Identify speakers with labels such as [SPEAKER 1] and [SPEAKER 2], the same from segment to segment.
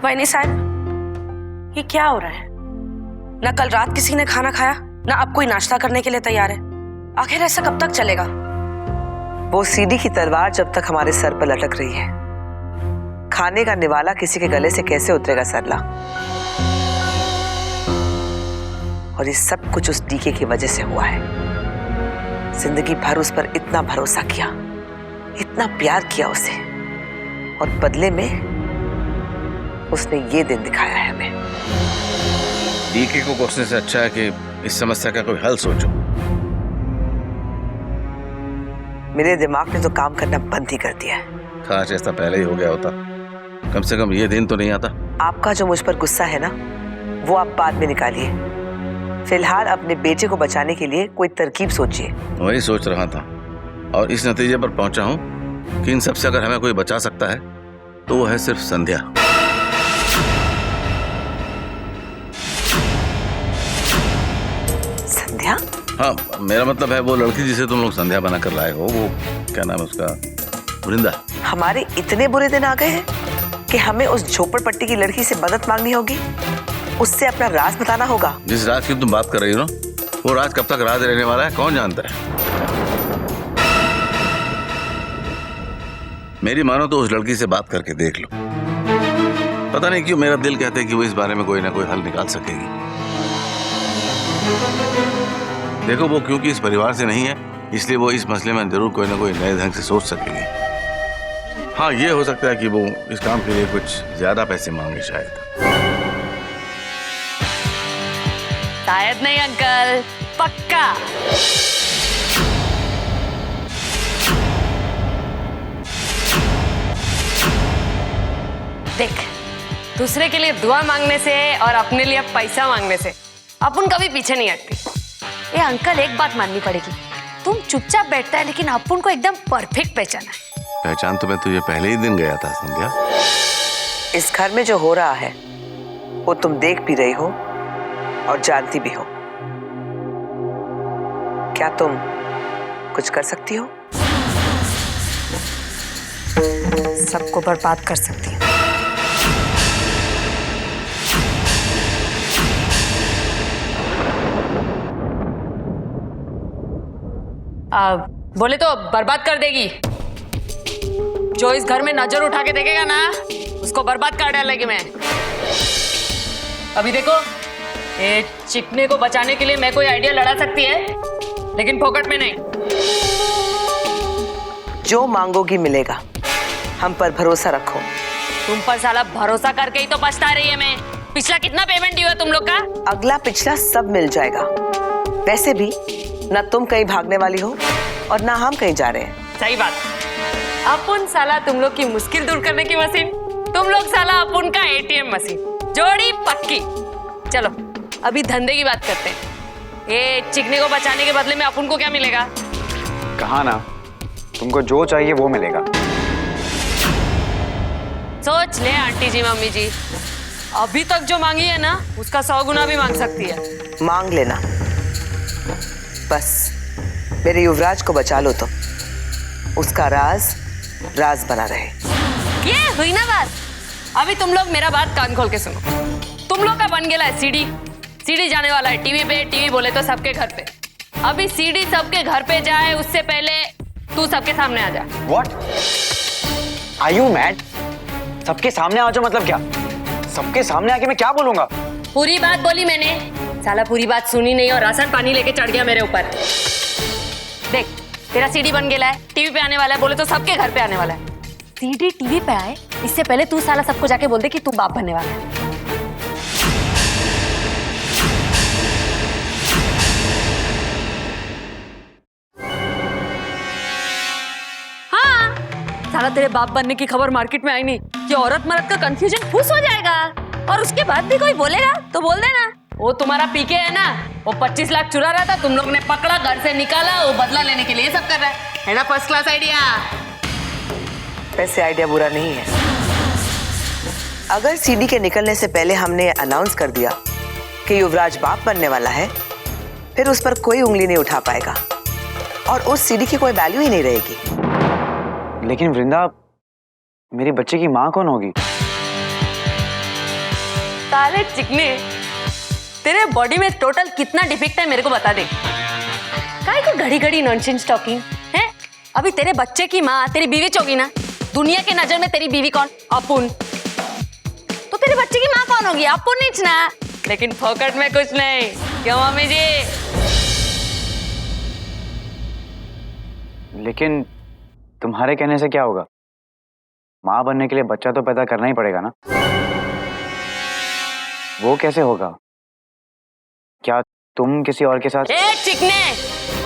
[SPEAKER 1] वाइनी साहब, ये क्या हो रहा है? ना कल रात किसी ने खाना खाया, ना अब कोई नाश्ता करने के लिए तैयार है। आखिर ऐसा कब तक चलेगा?
[SPEAKER 2] वो सीढ़ी की तलवार जब तक हमारे सर पर लटक रही है, खाने का निवाला किसी के गले से कैसे उतरेगा सरला? और ये सब कुछ उस डीके की वजह से हुआ है। जिंदगी भर उस पर इतना भरोसा किया, इतना प्यार किया उसे, और बदले में उसने ये दिन दिखाया है हमें।
[SPEAKER 3] डीके को कोसने से अच्छा है कि इस समस्या का कोई हल सोचो।
[SPEAKER 2] मेरे दिमाग ने तो काम करना बंद ही कर दिया है।
[SPEAKER 3] काश ऐसा पहले ही हो गया होता, कम से कम ये दिन तो नहीं आता।
[SPEAKER 2] आपका जो मुझ पर गुस्सा है ना, वो आप बाद में निकालिए। फिलहाल अपने बेटे को बचाने के लिए कोई तरकीब सोचिए।
[SPEAKER 3] वही सोच रहा था और इस नतीजे पर पहुंचा हूं कि इन सबसे अगर हमें कोई बचा सकता है तो वो है सिर्फ संध्या।
[SPEAKER 2] संध्या?
[SPEAKER 3] हाँ, मेरा मतलब है वो लड़की जिसे तुम लोग संध्या बना कर लाए हो, वो क्या नाम है उसका, वृंदा।
[SPEAKER 2] हमारे इतने बुरे दिन आ गए हैं कि हमें उस झोपड़पट्टी की लड़की से मदद मांगनी होगी, उससे अपना राज बताना होगा।
[SPEAKER 3] जिस राज की तुम बात कर रही हो ना, वो राज कब तक राज रहने वाला है कौन जानता है। मेरी मानो तो उस लड़की से बात करके देख लो। पता नहीं क्यों मेरा दिल कहता है कि वो इस बारे में कोई ना कोई हल निकाल सकेगी। देखो, वो क्योंकि इस परिवार से नहीं है, इसलिए वो इस मसले में जरूर कोई ना कोई नए ढंग से सोच सकेगी। हाँ, ये हो सकता है कि वो इस काम के लिए कुछ ज्यादा पैसे मांगे शायद।
[SPEAKER 4] शायद नहीं अंकल, पक्का। देख, दूसरे के लिए दुआ मांगने से और अपने लिए पैसा मांगने से अपन कभी पीछे नहीं हटती। ये अंकल, एक बात माननी पड़ेगी, तुम चुपचाप बैठता है लेकिन अपन को एकदम परफेक्ट पहचाना है।
[SPEAKER 3] पहचान तो मैं तुझे पहले ही दिन गया था संध्या।
[SPEAKER 2] इस घर में जो हो रहा है वो तुम देख भी रही हो और जानती भी हो। क्या तुम कुछ कर सकती हो?
[SPEAKER 4] सबको बर्बाद कर सकती हूँ। बोले तो बर्बाद कर देगी। जो इस घर में नजर उठा के देखेगा ना, उसको बर्बाद कर डालेगी मैं। अभी देखो, ये चिकने को बचाने के लिए मैं कोई आइडिया लड़ा सकती है, लेकिन फोकट में नहीं।
[SPEAKER 2] जो मांगोगी मिलेगा, हम पर भरोसा रखो।
[SPEAKER 4] तुम पर साला भरोसा करके ही तो पछता रही है मैं। पिछला कितना पेमेंट दिया तुम लोग का?
[SPEAKER 2] अगला पिछला सब मिल जाएगा। वैसे भी ना तुम कहीं भागने वाली हो और ना हम कहीं जा रहे हैं।
[SPEAKER 4] सही बात। अपन साला तुम लोग की मुश्किल दूर करने की मशीन, तुम लोग साला अपन का एटीएम मशीन। जोड़ी पक्की। चलो अभी धंधे की बात करते हैं। ये चिकने को बचाने के बदले में अपन को क्या मिलेगा?
[SPEAKER 5] कहा ना, तुमको जो चाहिए वो मिलेगा।
[SPEAKER 4] सोच ले आंटी जी, मम्मी जी, अभी तक जो मांगी है ना, उसका 100 गुना भी मांग सकती है।
[SPEAKER 2] मांग लेना, बस मेरे युवराज को बचा लो तो उसका राज राज बना रहे।
[SPEAKER 4] ये हुई ना बात। अभी तुम लोग मेरा बात कान खोल के सुनो। तुम लोग का बन गया है सीडी। सीडी जाने वाला है टीवी पे, टीवी बोले तो सबके घर पे। अभी सीडी सबके घर पे जाए उससे पहले तू सबके सामने आ जा।
[SPEAKER 5] What? Are you mad? सबके सामने आ जाओ मतलब क्या? सबके सामने आके मैं क्या बोलूंगा?
[SPEAKER 4] पूरी बात बोली मैंने। साला पूरी बात सुनी नहीं और राशन पानी लेके चढ़ गया मेरे ऊपर। देख, तेरा सीडी बन गया है, टीवी पे आने वाला है, बोले तो सबके घर पे आने वाला है। सीडी टीवी पे आए इससे पहले तू साला सबको जाके बोल दे कि तू बाप बनने वाला है। हाँ, साला तेरे बाप बनने की खबर मार्केट में आई नहीं कि औरत मर्द का कंफ्यूजन फूस हो जाएगा, और उसके बाद भी कोई बोलेगा तो बोल देना। वो तुम्हारा पीके है ना, वो 25 लाख चुरा रहा था, तुम लोग ने पकड़ा, घर से निकाला, वो बदला लेने के लिए सब कर रहा है ना। First class idea.
[SPEAKER 2] वैसे आइडिया बुरा नहीं है। अगर सीडी के निकलने से पहले हमने अनाउंस कर दिया कि युवराज बाप बनने वाला है, फिर उस पर कोई उंगली नहीं उठा पाएगा और उस सीडी की कोई वैल्यू ही नहीं रहेगी।
[SPEAKER 5] लेकिन वृंदा, मेरे बच्चे की माँ कौन होगी?
[SPEAKER 4] साले चिकने, तेरे बॉडी में टोटल कितना डिफेक्ट है मेरे को बता दे। काहे को घड़ी घड़ी नॉनसेंस टॉकिंग है? अभी तेरे बच्चे की माँ तेरी बीवी होगी ना। दुनिया के नजर में तेरी बीवी कौन? अपुन। तो तेरे बच्चे की माँ कौन होगी? अपुन नीच ना। लेकिन फोकट में कुछ नहीं, क्यों मम्मी जी?
[SPEAKER 5] लेकिन तुम्हारे कहने से क्या होगा? माँ बनने के लिए बच्चा तो पैदा करना ही पड़ेगा ना। वो कैसे होगा? क्या तुम किसी और के साथ?
[SPEAKER 4] ए चिकने,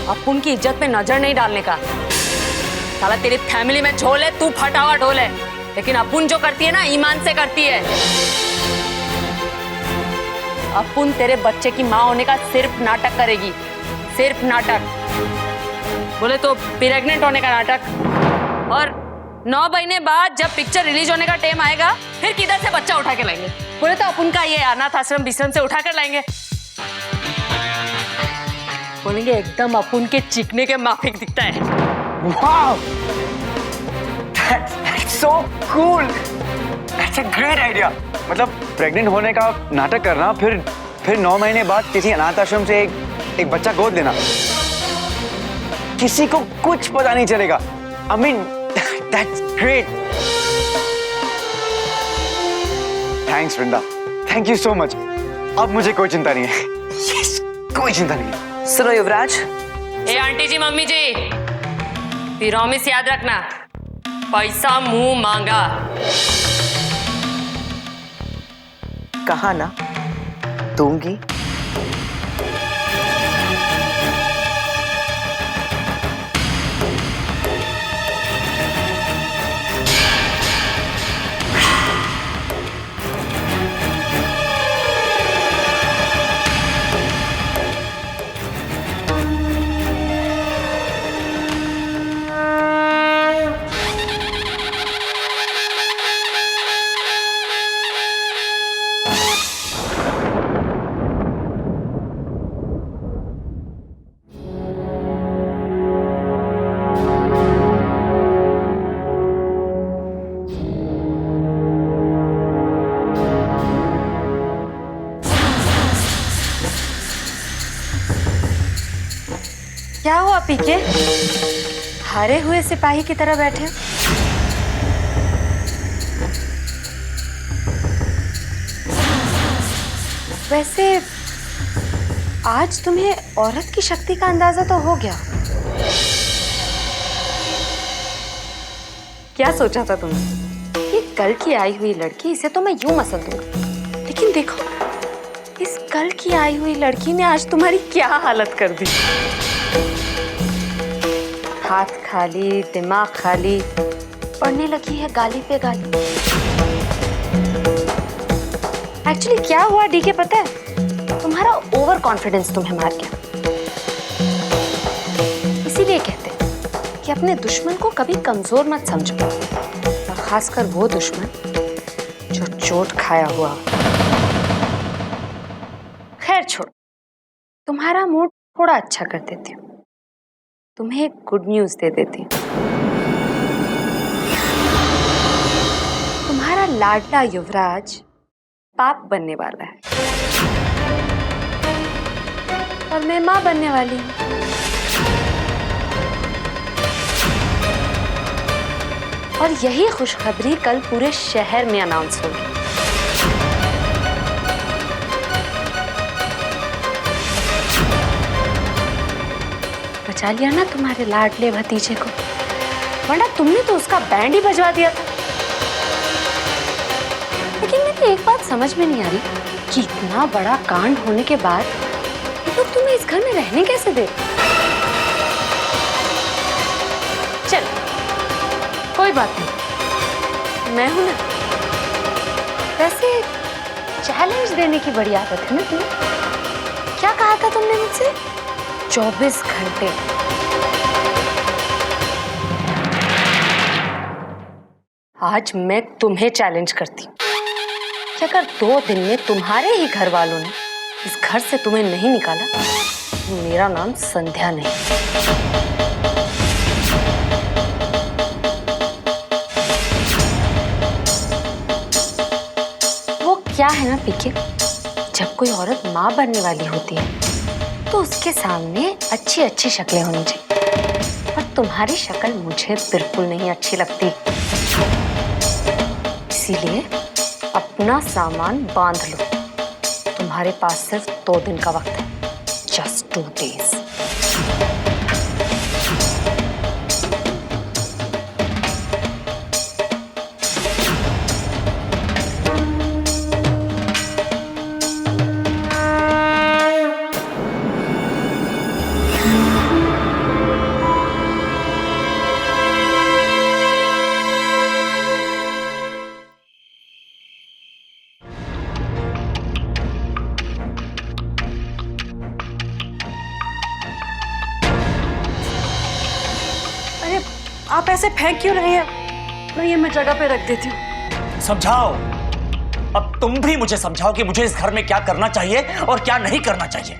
[SPEAKER 4] अपुन की इज्जत पे नजर नहीं डालने का। साला तेरी फैमिली में झोल है, तू फटा हुआ ढोल है, लेकिन अपुन जो करती है ना ईमान से करती है। अपुन तेरे बच्चे की माँ होने का सिर्फ नाटक करेगी, सिर्फ नाटक। बोले तो प्रेग्नेंट होने का नाटक। और 9 महीने बाद जब पिक्चर रिलीज होने का टाइम आएगा, फिर किधर से बच्चा उठा के लाएंगे? बोले तो अपुन का ये अनाथ आश्रम विश्रम से उठा कर लाएंगे। बोलेंगे एकदम अपुन के चिकने के माफिक दिखता है।
[SPEAKER 5] Wow! That's so cool! That's a great idea! मतलब प्रेग्नेंट होने का नाटक करना, फिर 9 महीने बाद किसी अनाथ आश्रम से एक बच्चा गोद लेना। किसी को कुछ पता नहीं चलेगा। I mean, that's great! Thanks Vrinda, thank you so much. अब मुझे कोई चिंता नहीं है। Yes, कोई चिंता नहीं है।
[SPEAKER 2] सुनो युवराज,
[SPEAKER 4] ए आंटी जी, मम्मी जी, प्रॉमिस याद रखना, पैसा मुंह मांगा।
[SPEAKER 2] कहा ना दूंगी।
[SPEAKER 4] क्या हुआ पीके? हारे हुए सिपाही की तरह बैठे? वैसे आज तुम्हें औरत की शक्ति का अंदाजा तो हो गया। क्या सोचा था तुमने? ये कल की आई हुई लड़की, इसे तो मैं यूं मसल दूंगा, लेकिन देखो इस कल की आई हुई लड़की ने आज तुम्हारी क्या हालत कर दी। हाथ खाली, दिमाग खाली, पढ़ने लगी है गाली पे गाली। एक्चुअली क्या हुआ डीके पता है? तुम्हारा ओवर कॉन्फिडेंस तुम्हें मार गया। इसीलिए कहते हैं कि अपने दुश्मन को कभी कमजोर मत समझो, और खासकर वो दुश्मन जो चोट खाया हुआ। खैर छोड़ो, तुम्हारा मूड थोड़ा अच्छा कर देती हूँ, तुम्हें एक गुड न्यूज दे देती हूँ। तुम्हारा लाडला युवराज बाप बनने वाला है, और मैं माँ बनने वाली हूँ। और यही खुशखबरी कल पूरे शहर में अनाउंस होगी। बचा लिया ना तुम्हारे लाडले भतीजे को, वरना तुमने तो उसका बैंड ही बजवा दिया था। लेकिन मेरी एक बात समझ में नहीं आ रही कि इतना बड़ा कांड होने के बाद लोग तुम्हें इस घर में रहने कैसे दे। चल कोई बात नहीं, मैं हूं ना। वैसे चैलेंज देने की बड़ी आदत है ना तुम्हें। क्या कहा था तुमने मुझसे? 24 घंटे। आज मैं तुम्हें चैलेंज करती हूँ कि अगर 2 दिन में तुम्हारे ही घर वालों ने इस घर से तुम्हें नहीं निकाला, तो मेरा नाम संध्या नहीं। वो क्या है
[SPEAKER 6] है ना पीके, जब कोई औरत माँ बनने वाली होती है तो उसके सामने अच्छी अच्छी शक्लें होनी चाहिए, और तुम्हारी शक्ल मुझे बिल्कुल नहीं अच्छी लगती। इसीलिए अपना सामान बांध लो, तुम्हारे पास सिर्फ 2 दिन का वक्त है, जस्ट 2 days।
[SPEAKER 1] अरे आप ऐसे फेंक क्यों रहे हैं? नहीं, ये मैं जगह पे रख देती हूँ।
[SPEAKER 7] समझाओ, अब तुम भी मुझे समझाओ कि मुझे इस घर में क्या करना चाहिए और क्या नहीं करना चाहिए।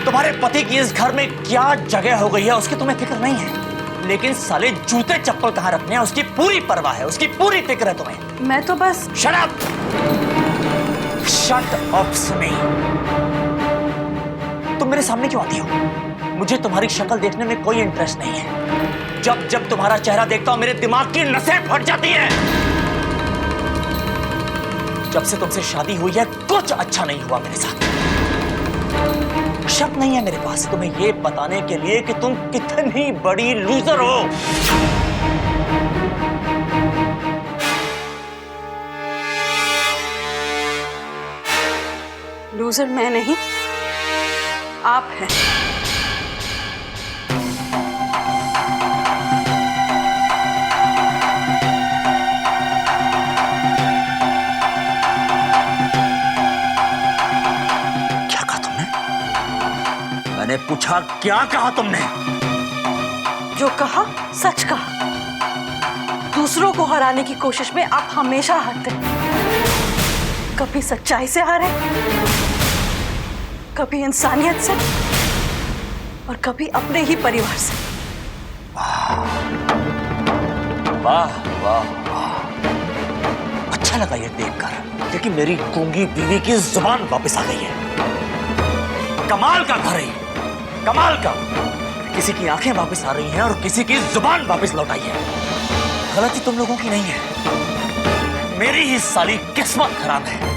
[SPEAKER 7] तुम्हारे पति की इस घर में क्या जगह हो गई है उसकी तुम्हें फिक्र नहीं है, लेकिन साले जूते चप्पल कहां रखने हैं उसकी पूरी परवाह है, उसकी पूरी फिक्र है तुम्हें।
[SPEAKER 1] मैं तो बस
[SPEAKER 7] शट अप, शट अप सुनी। तुम मेरे सामने क्यों आती हो? मुझे तुम्हारी शक्ल देखने में कोई इंटरेस्ट नहीं है। जब जब तुम्हारा चेहरा देखता हूं मेरे दिमाग की नसें फट जाती हैं। जब से तुमसे शादी हुई है कुछ अच्छा नहीं हुआ मेरे साथ। शक नहीं है मेरे पास तुम्हें यह बताने के लिए कि तुम कितनी बड़ी लूजर हो।
[SPEAKER 1] लूजर मैं नहीं, आप हैं।
[SPEAKER 7] क्या कहा तुमने? मैंने पूछा क्या कहा तुमने?
[SPEAKER 1] जो कहा सच कहा। दूसरों को हराने की कोशिश में आप हमेशा हारते हैं। कभी सच्चाई से हारे, कभी इंसानियत से, और कभी अपने ही परिवार से।
[SPEAKER 7] वाह वाह वाह, अच्छा लगा ये देखकर, क्योंकि मेरी गूंगी बीवी की जुबान वापस आ गई है। कमाल का घर है, कमाल का। किसी की आंखें वापस आ रही हैं और किसी की जुबान वापस लौट आई है। गलती तुम लोगों की नहीं है, मेरी ही साली किस्मत खराब है।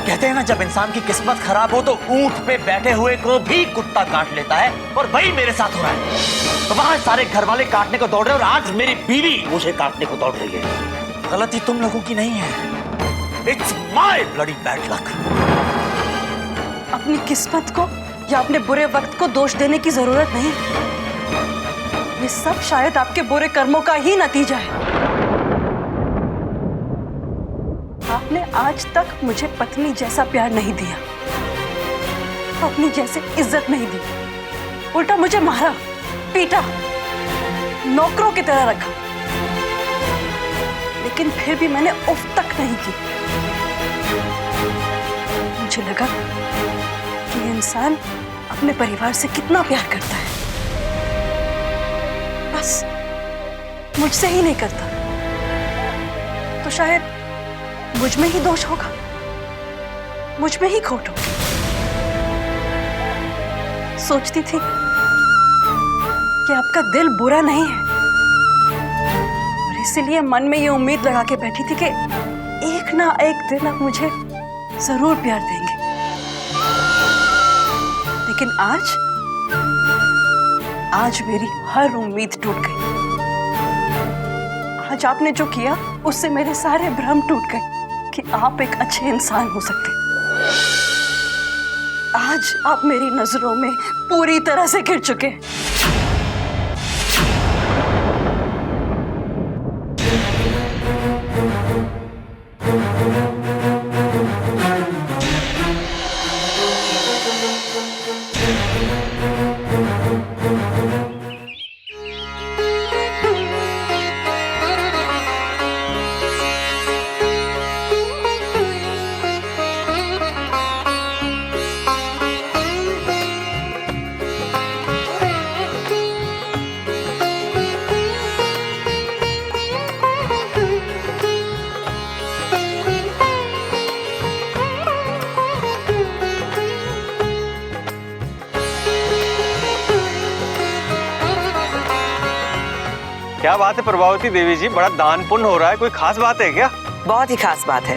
[SPEAKER 7] कहते हैं ना, जब इंसान की किस्मत खराब हो तो ऊंट पे बैठे हुए को भी कुत्ता काट लेता है, और वही मेरे साथ हो रहा है। तो वहां सारे घर वाले काटने को दौड़ रहे हैं और आज मेरी बीवी मुझे काटने को दौड़ रही है। गलती तुम लोगों की नहीं है, it's my bloody bad luck.
[SPEAKER 1] अपनी किस्मत को या अपने बुरे वक्त को दोष देने की जरूरत नहीं। ये सब शायद आपके बुरे कर्मों का ही नतीजा है। आपने आज तक मुझे पत्नी जैसा प्यार नहीं दिया, अपनी जैसे इज्जत नहीं दी। उल्टा मुझे मारा, पीटा, नौकरों की तरह रखा। लेकिन फिर भी मैंने उफ तक नहीं की। मुझे लगा कि इंसान अपने परिवार से कितना प्यार करता है, बस मुझसे ही नहीं करता। तो शायद मुझ में ही दोष होगा, मुझ में ही खोट होगी। सोचती थी कि आपका दिल बुरा नहीं है, और इसीलिए मन में ये उम्मीद लगा के बैठी थी कि एक ना एक दिन आप मुझे जरूर प्यार देंगे। लेकिन आज मेरी हर उम्मीद टूट गई। आज आपने जो किया उससे मेरे सारे भ्रम टूट गए कि आप एक अच्छे इंसान हो सकते। आज आप मेरी नजरों में पूरी तरह से गिर चुके हैं।
[SPEAKER 5] क्या बात है प्रभावती देवी जी, बड़ा दान पुण्य हो रहा है, कोई खास बात है क्या?
[SPEAKER 2] बहुत ही खास बात है।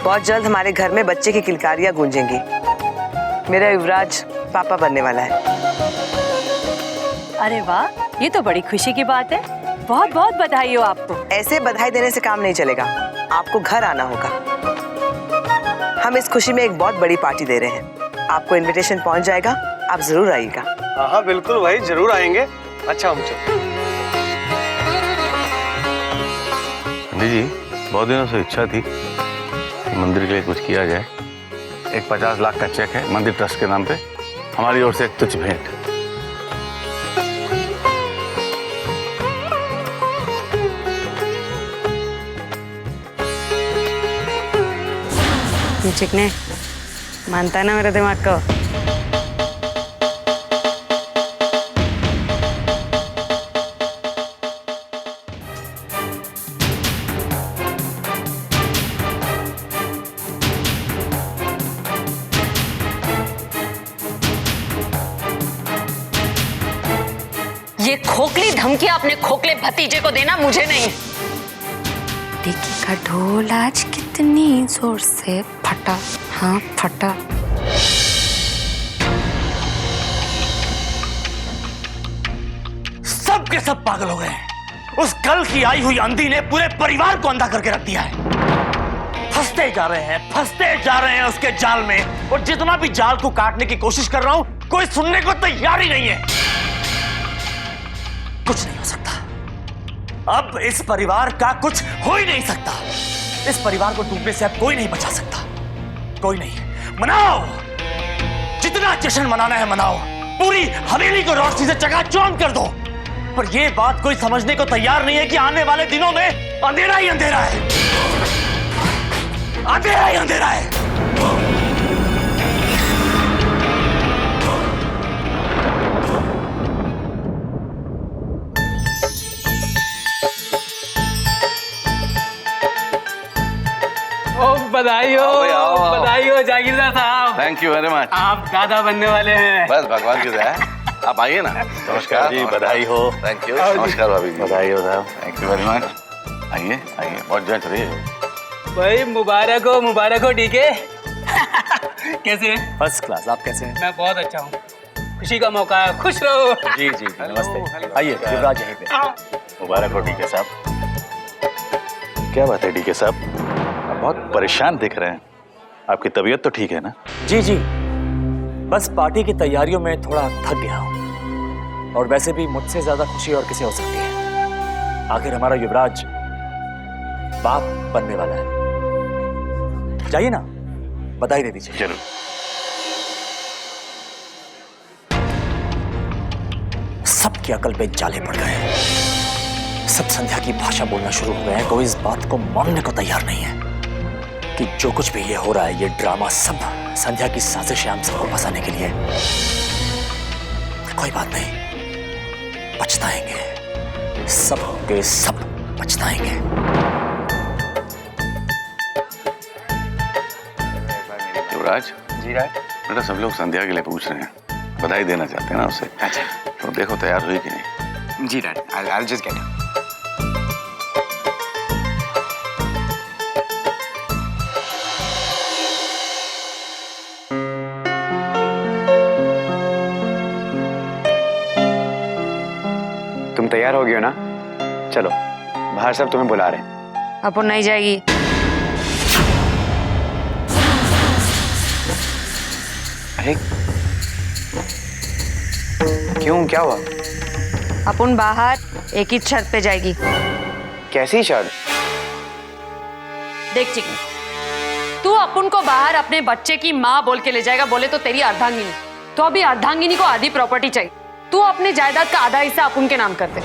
[SPEAKER 2] बहुत जल्द हमारे घर में बच्चे की किलकारियां गूंजेंगी। मेरा युवराज पापा बनने वाला है।
[SPEAKER 1] अरे वाह, ये तो बड़ी खुशी की बात है। बहुत बहुत बधाई हो आपको।
[SPEAKER 2] ऐसे बधाई देने से काम नहीं चलेगा, आपको घर आना होगा। हम इस खुशी में एक बहुत बड़ी पार्टी दे रहे हैं। आपको इनविटेशन पहुंच जाएगा, आप जरूर आइएगा।
[SPEAKER 5] हाँ हाँ बिल्कुल भाई, जरूर आएंगे। अच्छा हम चलो।
[SPEAKER 3] पंडित जी, बहुत दिनों से इच्छा थी कि मंदिर के लिए कुछ किया जाए। एक 50 लाख का चेक है मंदिर ट्रस्ट के नाम पे, हमारी ओर से एक तुच्छ भेंट।
[SPEAKER 1] चिकने मानता है ना मेरे दिमाग को।
[SPEAKER 4] ये खोखली धमकी अपने खोखले भतीजे को देना मुझे नहीं।
[SPEAKER 6] टिकी का ढोल आज कितनी जोर से फटा, हाँ फटा।
[SPEAKER 7] सब के सब पागल हो गए हैं। उस कल की आई हुई आंधी ने पूरे परिवार को अंधा करके रख दिया है। फंसते जा रहे हैं उसके जाल में, और जितना भी जाल को काटने की कोशिश कर रहा हूं, कोई सुनने को तैयार ही नहीं है। कुछ नहीं हो सकता। अब इस परिवार का कुछ हो ही नहीं सकता। इस परिवार को डूबने से अब कोई नहीं बचा सकता। कोई नहीं। मनाओ, जितना जश्न मनाना है मनाओ। पूरी हवेली को रोशनी से चकाचौंध कर दो। पर यह बात कोई समझने को तैयार नहीं है कि आने वाले दिनों में अंधेरा ही अंधेरा है। अंधेरा ही अंधेरा है।
[SPEAKER 5] बधाई हो जागीरदार साहब।
[SPEAKER 3] Thank you very much.
[SPEAKER 5] आप दादा बनने वाले हैं।
[SPEAKER 3] बस भगवान की दया है। आप आइए ना। नमस्कार जी, बधाई हो। Thank you. नमस्कार भाभी जी, बधाई हो साहब। Thank you very much. आइए आइए, बहुत जल्द रहिए।
[SPEAKER 5] भाई मुबारक हो डीके। कैसे हैं?
[SPEAKER 7] First class. आप कैसे हैं?
[SPEAKER 5] मैं बहुत अच्छा हूँ। खुशी का मौका है, खुश रहो।
[SPEAKER 7] जी जी नमस्ते। आइए युवराज यहीं पे।
[SPEAKER 8] मुबारक हो डीके साहब। क्या बात है डीके साहब, आप बहुत परेशान दिख रहे हैं। आपकी तबीयत तो ठीक है ना?
[SPEAKER 7] जी जी, बस पार्टी की तैयारियों में थोड़ा थक गया हूँ। और वैसे भी मुझसे ज्यादा खुशी और किसे हो सकती है। आखिर हमारा युवराज बाप बनने वाला है। जाइए ना, बधाई दे दीजिए।
[SPEAKER 8] जरूर।
[SPEAKER 7] सबकी अकल पे जाले पड़ गए। सब संध्या की भाषा बोलना शुरू हो गए हैं। कोई इस बात को मानने को तैयार नहीं है कि जो कुछ भी ये हो रहा है, ये ड्रामा सब संध्या की साजिश है हम सबको फंसाने के लिए। कोई बात नहीं, पछताएंगे, सब के सब पछताएंगे।
[SPEAKER 3] युवराज
[SPEAKER 5] जी राय।
[SPEAKER 3] बेटा, सब लोग संध्या के लिए पूछ रहे हैं, बधाई देना चाहते हैं ना उसे।
[SPEAKER 5] अच्छा।
[SPEAKER 3] तो देखो तैयार हुई कि नहीं।
[SPEAKER 5] जी dad, I'll just get it. तुम तैयार हो गए हो ना? चलो, बाहर सब तुम्हें बुला रहे हैं।
[SPEAKER 6] अपन नहीं जाएगी।
[SPEAKER 5] अरे क्यों, क्या हुआ?
[SPEAKER 6] अपन बाहर एक ही छत पे जाएगी।
[SPEAKER 5] कैसी शर्त?
[SPEAKER 4] देख चिकनी, तू अपुन को बाहर अपने बच्चे की माँ बोल के ले जाएगा, बोले तो तेरी अर्धांगिनी। तो अभी अर्धांगिनी को आधी प्रॉपर्टी चाहिए। तू अपने जायदाद का आधा हिस्सा अपुन के नाम कर दे।